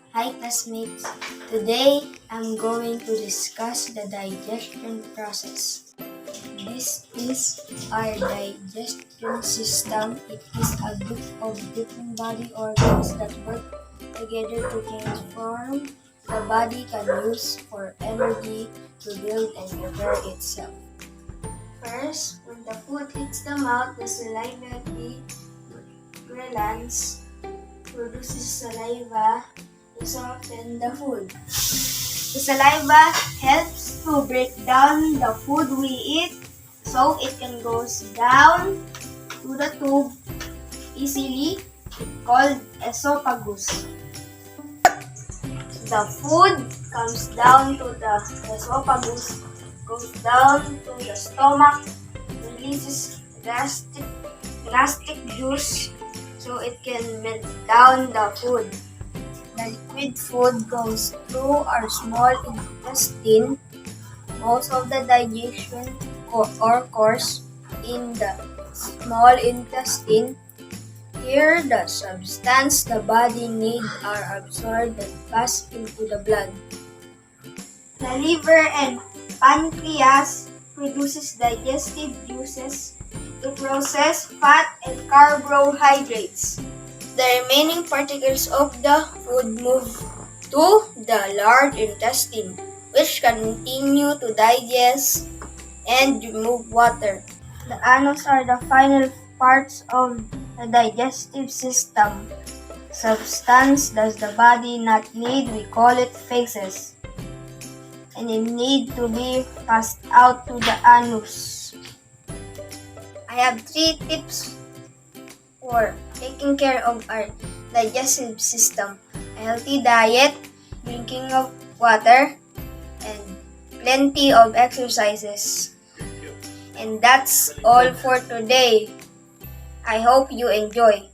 Hi classmates, today I'm going to discuss the digestion process. This is our digestion system. It is a group of different body organs that work together to transform the body can use for energy to build and repair itself. First, when the food hits the mouth, the salivary glands produces saliva to soften the food. The saliva helps to break down the food we eat so it can go down to the tube easily, called esophagus. The food comes down to the esophagus, goes down to the stomach, releases gastric juice so it can melt down the food. The liquid food goes through our small intestine. Most of the digestion occurs in the small intestine. Here, the substance the body needs are absorbed and pass into the blood. The liver and pancreas produces digestive juices to process fat and carbohydrates. The remaining particles of the food move to the large intestine, which continue to digest and remove water. The anus are the final parts of the digestive system. Substance does the body not need, we call it feces, and it need to be passed out to the anus. I have 3 tips for taking care of our digestive system: a healthy diet, drinking of water, and plenty of exercises. And that's all for today. I hope you enjoy.